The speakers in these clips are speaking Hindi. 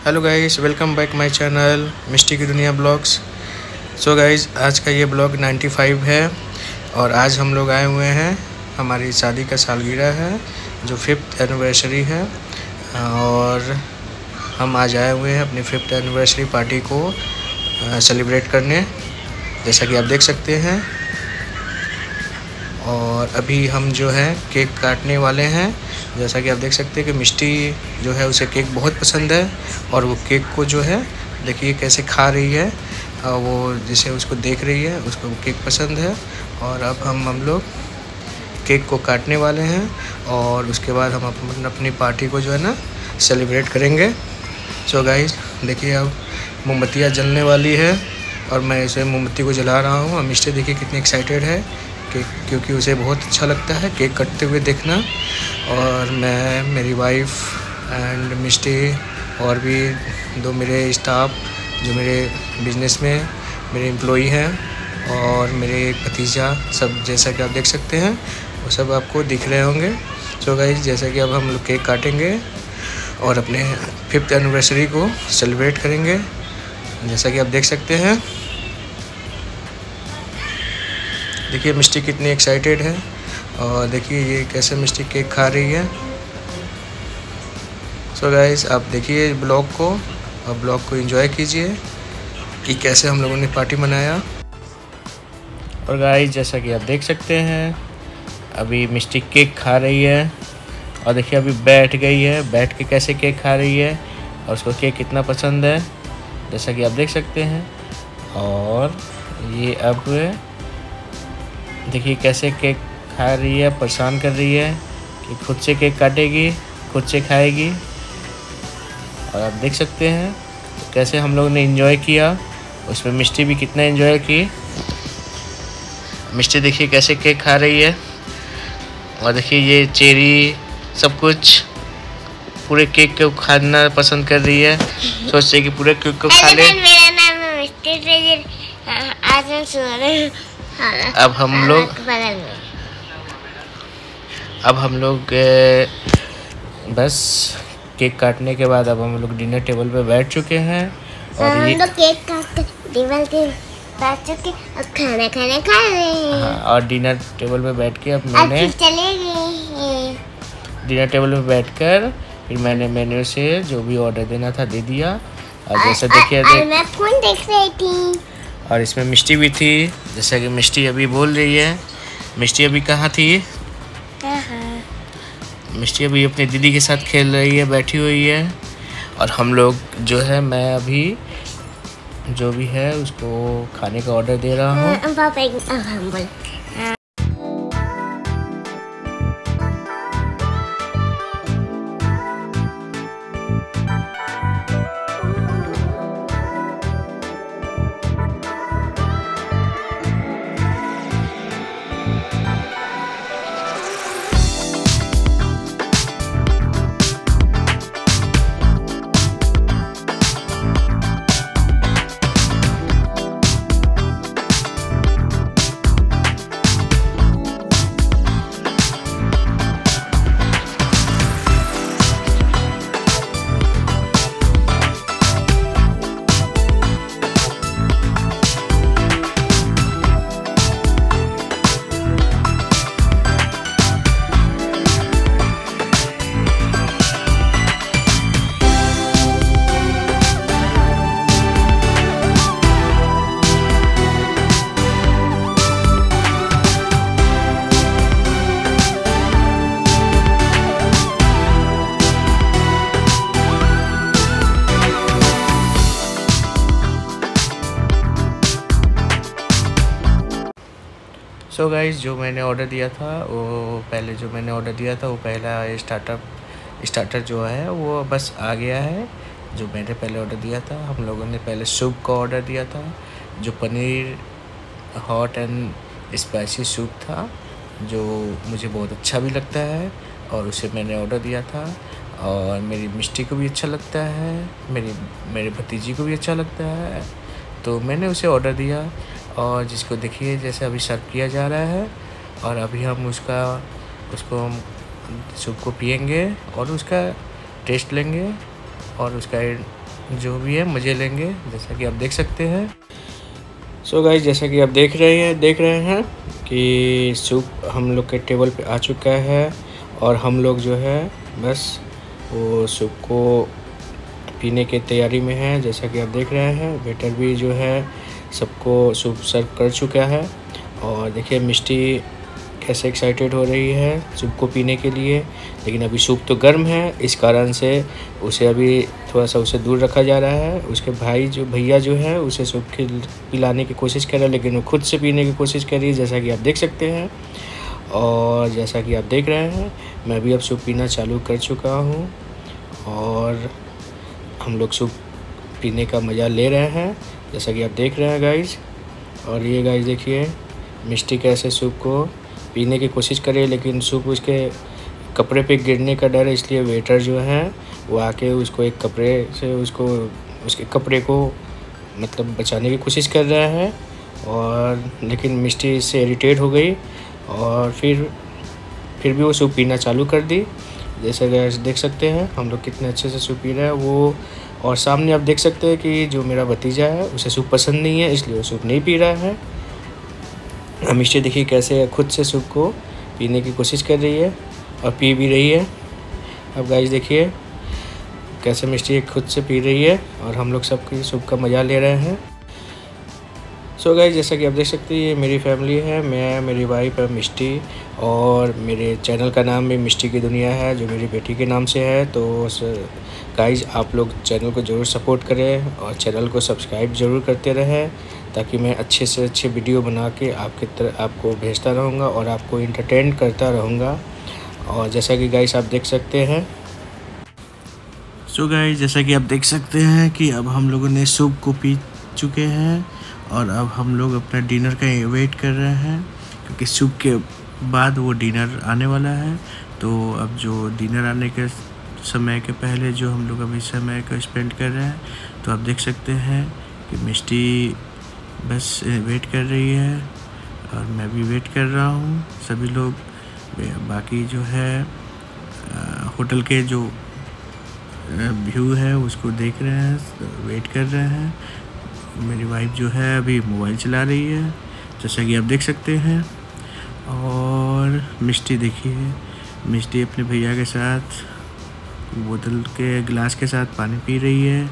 Hello guys, welcome back my channel Misty की दुनिया ब्लॉग्स। सो गाइस, आज का ये ब्लॉग 95 है और आज हम लोग आए हुए हैं, हमारी शादी का सालगिरह है जो 5th एनिवर्सरी है और हम आज आए हुए हैं अपनी 5th एनिवर्सरी पार्टी को सेलिब्रेट करने, जैसा कि आप देख सकते हैं। और अभी हम जो है केक काटने वाले हैं। जैसा कि आप देख सकते हैं कि मिष्टी जो है उसे केक बहुत पसंद है और वो केक को जो है देखिए कैसे खा रही है, वो जिसे उसको देख रही है उसको केक पसंद है। और अब हम लोग केक को काटने वाले हैं और उसके बाद हम अपनी पार्टी को जो है ना सेलिब्रेट करेंगे। सो गाइस, देखिए अब मोमबत्तियाँ जलने वाली है और मैं इसे मोमबत्ती को जला रहा हूँ। और मिष्टी देखिए कितनी एक्साइटेड है केक, क्योंकि उसे बहुत अच्छा लगता है केक कटते हुए देखना। और मैं, मेरी वाइफ एंड मिष्टी और भी 2 मेरे स्टाफ जो मेरे बिज़नेस में मेरे एम्प्लॉई हैं और मेरे एक भतीजा, सब जैसा कि आप देख सकते हैं वो सब आपको दिख रहे होंगे। सो गाइस, जैसा कि अब हम लोग केक काटेंगे और अपने 5th एनिवर्सरी को सेलिब्रेट करेंगे, जैसा कि आप देख सकते हैं। देखिए मिष्टी कितनी एक्साइटेड है और देखिए ये कैसे मिष्टी केक खा रही है। सो गाइस, आप देखिए ब्लॉग को और ब्लॉग को एंजॉय कीजिए कि कैसे हम लोगों ने पार्टी मनाया। और गाइस, जैसा कि आप देख सकते हैं अभी मिष्टी केक खा रही है और देखिए अभी बैठ गई है, बैठ के कैसे केक खा रही है और उसको केक कितना पसंद है, जैसा कि आप देख सकते हैं। और ये अब देखिए कैसे केक खा रही है, परेशान कर रही है कि खुद से केक काटेगी, खुद से खाएगी। और आप देख सकते हैं कैसे हम लोगों ने एंजॉय किया, उसमें मिष्टी भी कितना एंजॉय की। मिष्टी देखिए कैसे केक खा रही है और देखिए ये चेरी सब कुछ पूरे केक को खाना पसंद कर रही है, सोचते है कि पूरे केक को खा ले। मेरा नाम है मिष्टी। आज हम सो रहे हैं। अब हम लोग बस केक काटने के बाद अब हम लोग डिनर टेबल पे बैठ चुके हैं और हम लोग केक काट टेबल पे बैठ चुके और खाना खा रहे हैं। हाँ, और डिनर टेबल पे बैठ के अब मैंने डिनर टेबल पे बैठकर फिर मैंने मेन्यू से जो भी ऑर्डर देना था दे दिया। और जैसे देखिए मैं फोन देख रही थी और इसमें मिष्टी भी थी, जैसा कि मिष्टी अभी बोल रही है। मिष्टी अभी कहाँ थी? मिष्टी अभी अपनी दीदी के साथ खेल रही है, बैठी हुई है। और हम लोग जो है, मैं अभी जो भी है उसको खाने का ऑर्डर दे रहा हूँ। सो गाइस, जो मैंने ऑर्डर दिया था वो पहला स्टार्टर जो है वो बस आ गया है। जो मैंने पहले ऑर्डर दिया था, हम लोगों ने पहले सूप का ऑर्डर दिया था, जो paneer hot and spicy soup था, जो मुझे बहुत अच्छा भी लगता है और उसे मैंने ऑर्डर दिया था। और मेरी मिष्टी को भी अच्छा लगता है, मेरे भतीजी को भी अच्छा लगता है, तो मैंने उसे ऑर्डर दिया। और जिसको देखिए जैसे अभी सर्व किया जा रहा है और अभी हम उसको हम सूप को पिएंगे और उसका टेस्ट लेंगे और उसका जो भी है मज़े लेंगे, जैसा कि आप देख सकते हैं। सो गाइस, जैसा कि आप देख रहे हैं कि सूप हम लोग के टेबल पे आ चुका है और हम लोग जो है बस वो सूप को पीने की तैयारी में है। जैसा कि आप देख रहे हैं, वेटर भी जो है सबको सूप सर्व कर चुका है। और देखिए मिष्टी कैसे एक्साइटेड हो रही है सूप को पीने के लिए, लेकिन अभी सूप तो गर्म है, इस कारण से उसे अभी थोड़ा सा उसे दूर रखा जा रहा है। उसके भैया जो है उसे सूप पिलाने की कोशिश कर रहा है, लेकिन वो खुद से पीने की कोशिश कर रही है, जैसा कि आप देख सकते हैं। और जैसा कि आप देख रहे हैं, मैं भी अब सूप पीना चालू कर चुका हूँ और हम लोग सूप पीने का मज़ा ले रहे हैं, जैसा कि आप देख रहे हैं गाइज। और ये गाइज देखिए मिष्टी कैसे सूप को पीने की कोशिश करे, लेकिन सूप उसके कपड़े पे गिरने का डर है, इसलिए वेटर जो है वो आके उसको एक कपड़े से उसके कपड़े को मतलब बचाने की कोशिश कर रहा है। और लेकिन मिष्टी इससे इरिटेट हो गई और फिर भी वो सूप पीना चालू कर दी। जैसे देख सकते हैं हम लोग कितने अच्छे से सूप पी रहे हैं वो। और सामने आप देख सकते हैं कि जो मेरा भतीजा है उसे सूप पसंद नहीं है, इसलिए वो सूप नहीं पी रहा है। मिष्टी देखिए कैसे खुद से सूप को पीने की कोशिश कर रही है और पी भी रही है। अब गाइस देखिए कैसे मिष्टी खुद से पी रही है और हम लोग सबकी सूप का मज़ा ले रहे हैं। सो गाइस, जैसा कि आप देख सकते हैं ये मेरी फैमिली है, मैं, मेरी वाइफ है मिष्टी, और मेरे चैनल का नाम भी मिष्टी की दुनिया है जो मेरी बेटी के नाम से है। तो गाइस आप लोग चैनल को ज़रूर सपोर्ट करें और चैनल को सब्सक्राइब ज़रूर करते रहें, ताकि मैं अच्छे से अच्छे वीडियो बना के आपको भेजता रहूँगा और आपको इंटरटेन करता रहूँगा। और जैसा कि गाइस आप देख सकते हैं, सो गाइस जैसा कि आप देख सकते हैं कि अब हम लोगों ने सूप को पी चुके हैं और अब हम लोग अपना डिनर का वेट कर रहे हैं, क्योंकि सूप के बाद वो डिनर आने वाला है। तो अब जो डिनर आने के समय के पहले जो हम लोग अभी समय को स्पेंड कर रहे हैं, तो आप देख सकते हैं कि मिष्टी बस वेट कर रही है और मैं भी वेट कर रहा हूँ। सभी लोग बाकी जो है होटल के जो व्यू है उसको देख रहे हैं, वेट कर रहे हैं। मेरी वाइफ जो है अभी मोबाइल चला रही है, जैसा कि आप देख सकते हैं। और मिष्टी देखिए, मिष्टी अपने भैया के साथ बोतल के गिलास के साथ पानी पी रही है,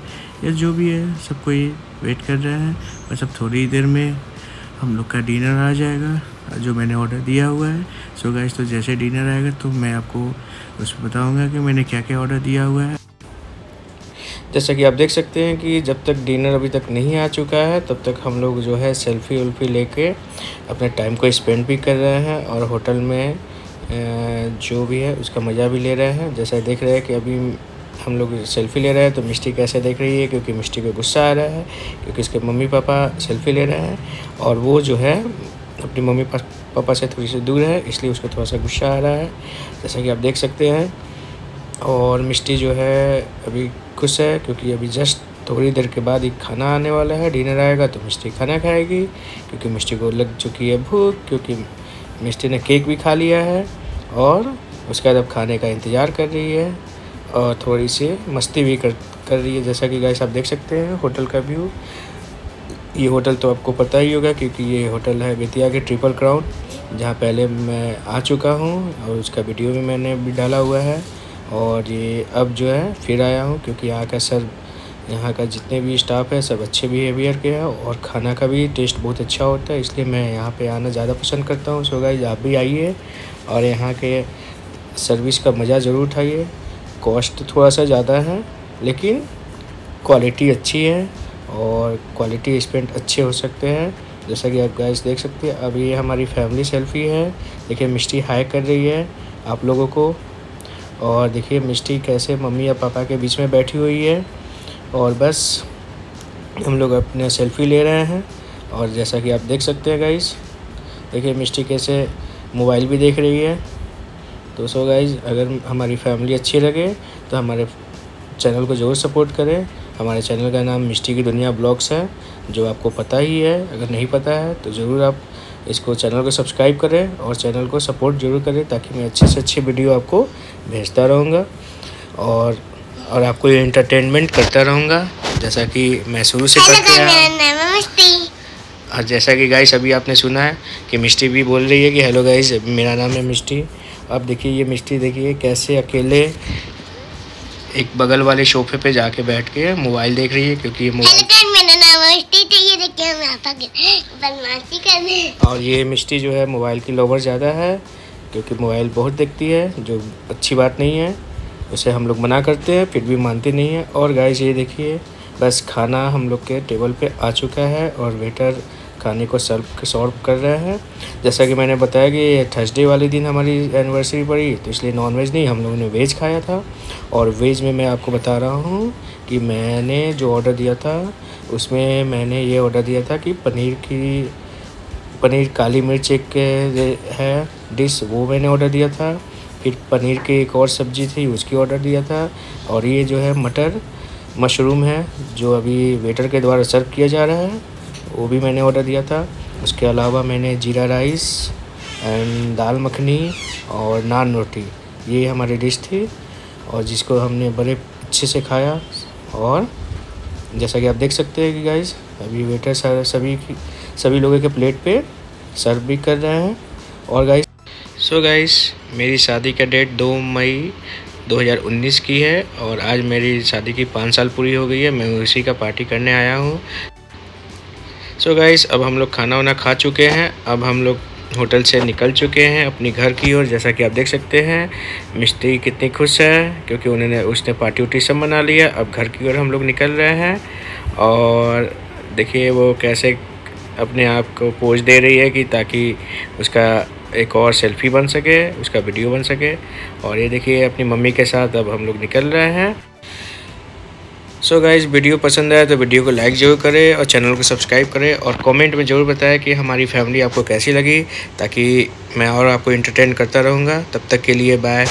या जो भी है सब कोई वेट कर रहा है। बस अब थोड़ी देर में हम लोग का डिनर आ जाएगा जो मैंने ऑर्डर दिया हुआ है। सो गाइस, तो जैसे डिनर आएगा तो मैं आपको उसमें बताऊंगा कि मैंने क्या क्या ऑर्डर दिया हुआ है। जैसा कि आप देख सकते हैं कि जब तक डिनर अभी तक नहीं आ चुका है तब तक हम लोग जो है सेल्फ़ी उल्फी लेके अपने टाइम को स्पेंड भी कर रहे हैं और होटल में जो भी है उसका मज़ा भी ले रहे हैं। जैसा देख रहे हैं कि अभी हम लोग सेल्फ़ी ले रहे हैं, तो मिष्टी कैसे देख रही है, क्योंकि मिष्टी को गुस्सा आ रहा है क्योंकि उसके मम्मी पापा सेल्फ़ी ले रहे हैं और वो जो है अपनी मम्मी पापा से थोड़ी सी दूर है, इसलिए उसको थोड़ा सा गुस्सा आ रहा है, जैसा कि आप देख सकते हैं। और मिष्टी जो है अभी खुश है क्योंकि अभी जस्ट थोड़ी देर के बाद ही खाना आने वाला है, डिनर आएगा तो मिष्टी खाना खाएगी, क्योंकि मिष्टी को लग चुकी है भूख, क्योंकि मिष्टी ने केक भी खा लिया है और उसके बाद अब खाने का इंतज़ार कर रही है और थोड़ी सी मस्ती भी कर रही है। जैसा कि गाइस आप देख सकते हैं होटल का व्यू। ये होटल तो आपको पता ही होगा क्योंकि ये होटल है बेतिया के ट्रिपल क्राउन, जहाँ पहले मैं आ चुका हूँ और उसका वीडियो भी मैंने भी डाला हुआ है। और ये अब जो है फिर आया हूँ क्योंकि यहाँ का जितने भी स्टाफ है सब अच्छे बिहेवियर के हैं और खाना का भी टेस्ट बहुत अच्छा होता है, इसलिए मैं यहाँ पे आना ज़्यादा पसंद करता हूँ। सो गाइस आप भी आइए और यहाँ के सर्विस का मज़ा ज़रूर उठाइए। कॉस्ट थोड़ा सा ज़्यादा है लेकिन क्वालिटी अच्छी है और क्वालिटी स्पेंड अच्छे हो सकते हैं। जैसा कि आप गाइस देख सकते हैं, अब ये हमारी फैमिली सेल्फ़ी है। देखिए मिष्टी हाई कर रही है आप लोगों को, और देखिए मिष्टी कैसे मम्मी या पापा के बीच में बैठी हुई है और बस हम लोग अपने सेल्फ़ी ले रहे हैं। और जैसा कि आप देख सकते हैं गाइस, देखिए मिष्टी कैसे मोबाइल भी देख रही है। तो सो गाइस, अगर हमारी फैमिली अच्छी लगे तो हमारे चैनल को ज़रूर सपोर्ट करें। हमारे चैनल का नाम मिष्टी की दुनिया ब्लॉग्स है, जो आपको पता ही है। अगर नहीं पता है तो ज़रूर आप इसको चैनल को सब्सक्राइब करें और चैनल को सपोर्ट ज़रूर करें, ताकि मैं अच्छे से अच्छे वीडियो आपको भेजता रहूँगा और आपको एंटरटेनमेंट करता रहूँगा। जैसा कि मैं शुरू से करते हैं। मेरा नाम है मिष्टी। और जैसा कि गाइस अभी आपने सुना है कि मिष्टी भी बोल रही है कि हेलो गाइस मेरा नाम है मिष्टी। अब देखिए ये मिष्टी देखिए कैसे अकेले एक बगल वाले सोफे पे जाके बैठ के मोबाइल देख रही है, क्योंकि ये मोबाइल। मेरा नाम है मिष्टी। तो ये देखिए हम यहाँ पर बदमाशी कर रहे हैं। और ये मिष्टी जो है मोबाइल की लवर ज़्यादा है, क्योंकि मोबाइल बहुत देखती है, जो अच्छी बात नहीं है। उसे हम लोग मना करते हैं फिर भी मानती नहीं है। और गाइस ये देखिए बस खाना हम लोग के टेबल पे आ चुका है और वेटर खाने को सर्व कर रहे हैं। जैसा कि मैंने बताया कि थर्सडे वाले दिन हमारी एनिवर्सरी पड़ी, तो इसलिए नॉनवेज नहीं हम लोगों ने वेज खाया था। और वेज में मैं आपको बता रहा हूँ कि मैंने जो ऑर्डर दिया था उसमें मैंने ये ऑर्डर दिया था कि पनीर काली मिर्च एक है डिश, वो मैंने ऑर्डर दिया था। फिर पनीर की एक और सब्ज़ी थी उसकी ऑर्डर दिया था। और ये जो है मटर मशरूम है जो अभी वेटर के द्वारा सर्व किया जा रहा है, वो भी मैंने ऑर्डर दिया था। उसके अलावा मैंने जीरा राइस एंड दाल मखनी और नान रोटी, ये हमारी डिश थी और जिसको हमने बड़े अच्छे से खाया। और जैसा कि आप देख सकते हैं कि गाइस अभी वेटर सभी लोगों के प्लेट पे सर्व भी कर रहे हैं। और गाइस मेरी शादी का डेट 2 मई 2019 की है और आज मेरी शादी की 5 साल पूरी हो गई है। मैं उसी का पार्टी करने आया हूँ। सो गाइस अब हम लोग खाना वाना खा चुके हैं। अब हम लोग होटल से निकल चुके हैं अपनी घर की ओर। जैसा कि आप देख सकते हैं मिस्त्री कितनी खुश है, क्योंकि उसने पार्टी उटी सब मना लिया। अब घर की ओर हम लोग निकल रहे हैं और देखिए वो कैसे अपने आप को पोज दे रही है कि ताकि उसका एक और सेल्फी बन सके, उसका वीडियो बन सके। और ये देखिए अपनी मम्मी के साथ अब हम लोग निकल रहे हैं। सो गाइस वीडियो पसंद आया तो वीडियो को लाइक ज़रूर करें और चैनल को सब्सक्राइब करें और कमेंट में ज़रूर बताएं कि हमारी फैमिली आपको कैसी लगी, ताकि मैं और आपको एंटरटेन करता रहूँगा। तब तक के लिए बाय।